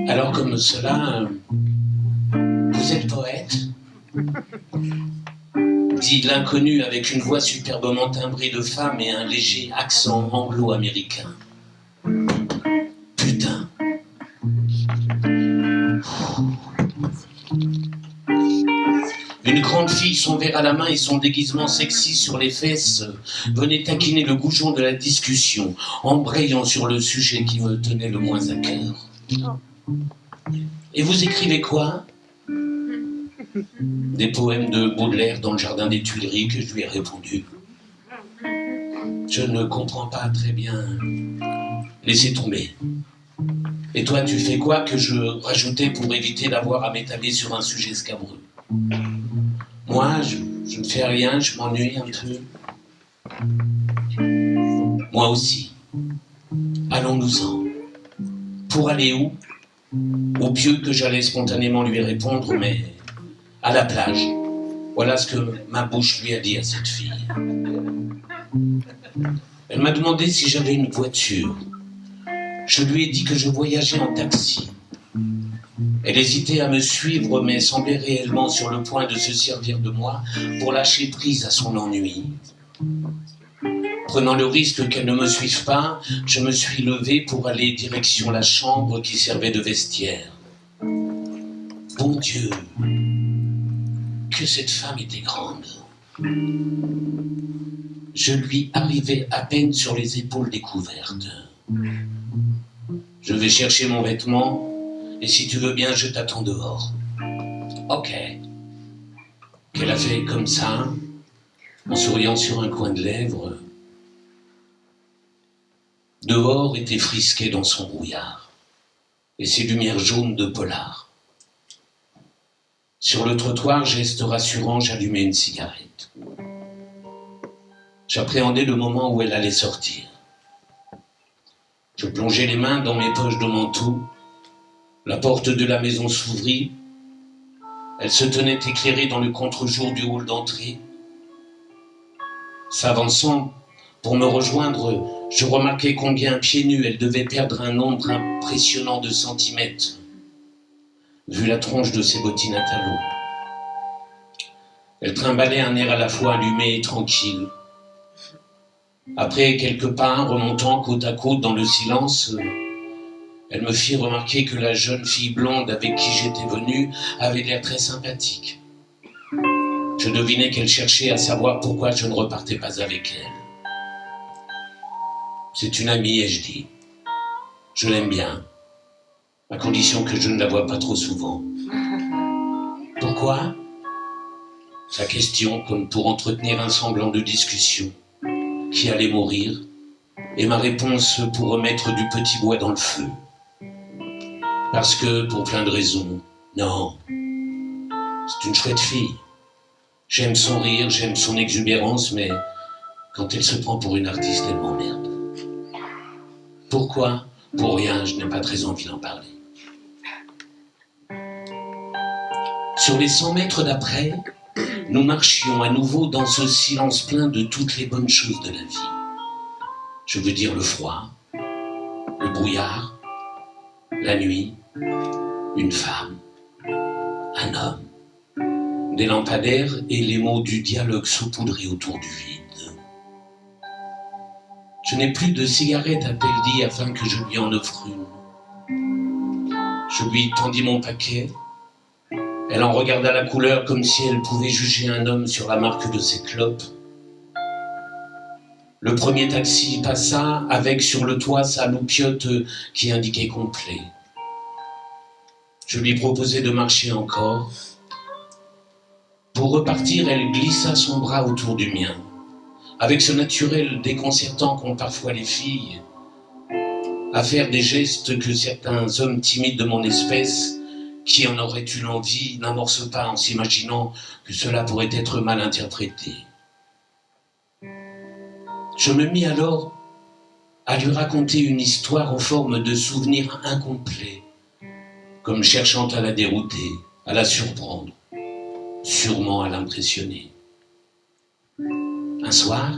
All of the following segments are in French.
Alors comme cela, vous êtes poète ? Dit l'inconnu avec une voix superbement timbrée de femme et un léger accent anglo-américain. Putain. Une grande fille, son verre à la main et son déguisement sexy sur les fesses, venait taquiner le goujon de la discussion, embrayant sur le sujet qui me tenait le moins à cœur. Et vous écrivez quoi ? Des poèmes de Baudelaire dans le jardin des Tuileries, que je lui ai répondu. Je ne comprends pas très bien. Laissez tomber. Et toi, tu fais quoi, que je rajoutais pour éviter d'avoir à m'étaler sur un sujet scabreux. Moi, je ne fais rien, je m'ennuie un peu. Moi aussi. Allons-nous-en. Pour aller où ? Au pieu que j'allais spontanément lui répondre, mais à la plage. Voilà ce que ma bouche lui a dit à cette fille. Elle m'a demandé si j'avais une voiture. Je lui ai dit que je voyageais en taxi. Elle hésitait à me suivre, mais semblait réellement sur le point de se servir de moi pour lâcher prise à son ennui. Prenant le risque qu'elle ne me suive pas, je me suis levé pour aller direction la chambre qui servait de vestiaire. Bon Dieu, que cette femme était grande. Je lui arrivais à peine sur les épaules découvertes. Je vais chercher mon vêtement, et si tu veux bien, je t'attends dehors. Ok. Qu'elle a fait comme ça, en souriant sur un coin de lèvres. Dehors était frisqué dans son brouillard, et ses lumières jaunes de polar. Sur le trottoir, geste rassurant, j'allumais une cigarette. J'appréhendais le moment où elle allait sortir. Je plongeais les mains dans mes poches de manteau. La porte de la maison s'ouvrit. Elle se tenait éclairée dans le contre-jour du hall d'entrée. S'avançant pour me rejoindre, je remarquai combien pieds nus elle devait perdre un nombre impressionnant de centimètres, vu la tronche de ses bottines à talons. Elle trimballait un air à la fois allumé et tranquille. Après quelques pas, remontant côte à côte dans le silence, elle me fit remarquer que la jeune fille blonde avec qui j'étais venu avait l'air très sympathique. Je devinais qu'elle cherchait à savoir pourquoi je ne repartais pas avec elle. C'est une amie, ai-je dit. Je l'aime bien, à condition que je ne la vois pas trop souvent. Pourquoi ? Sa question, comme pour entretenir un semblant de discussion qui allait mourir, et ma réponse pour remettre du petit bois dans le feu. Parce que, pour plein de raisons, non, c'est une chouette fille. J'aime son rire, j'aime son exubérance, mais quand elle se prend pour une artiste, elle m'emmerde. Pourquoi ? Pour rien, je n'ai pas très envie d'en parler. Sur les 100 mètres d'après, nous marchions à nouveau dans ce silence plein de toutes les bonnes choses de la vie. Je veux dire le froid, le brouillard, la nuit, une femme, un homme, des lampadaires et les mots du dialogue saupoudrés autour du vide. Je n'ai plus de cigarette, a-t-elle dit, afin que je lui en offre une. Je lui tendis mon paquet. Elle en regarda la couleur comme si elle pouvait juger un homme sur la marque de ses clopes. Le premier taxi passa avec sur le toit sa loupiote qui indiquait complet. Je lui proposai de marcher encore. Pour repartir, elle glissa son bras autour du mien, avec ce naturel déconcertant qu'ont parfois les filles, à faire des gestes que certains hommes timides de mon espèce, qui en auraient eu l'envie, n'amorcent pas en s'imaginant que cela pourrait être mal interprété. Je me mis alors à lui raconter une histoire en forme de souvenir incomplet, comme cherchant à la dérouter, à la surprendre, sûrement à l'impressionner. Un soir,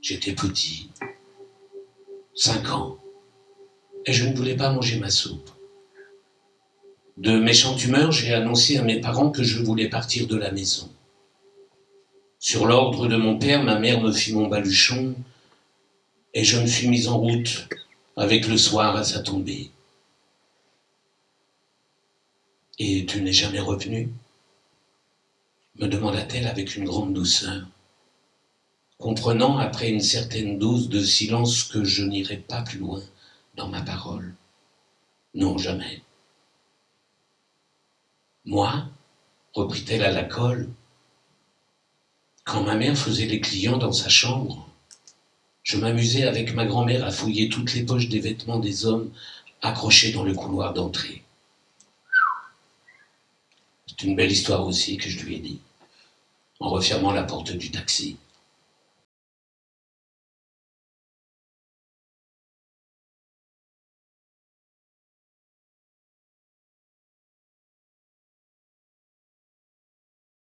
j'étais petit, 5 ans. Et je ne voulais pas manger ma soupe. De méchante humeur, j'ai annoncé à mes parents que je voulais partir de la maison. Sur l'ordre de mon père, ma mère me fit mon baluchon et je me suis mise en route avec le soir à sa tombée. « Et tu n'es jamais revenu ?» me demanda-t-elle avec une grande douceur, comprenant après une certaine dose de silence que je n'irais pas plus loin dans ma parole. « Non, jamais. » « Moi, reprit-elle à la colle, quand ma mère faisait les clients dans sa chambre, je m'amusais avec ma grand-mère à fouiller toutes les poches des vêtements des hommes accrochés dans le couloir d'entrée. » C'est une belle histoire aussi que je lui ai dit, en refermant la porte du taxi.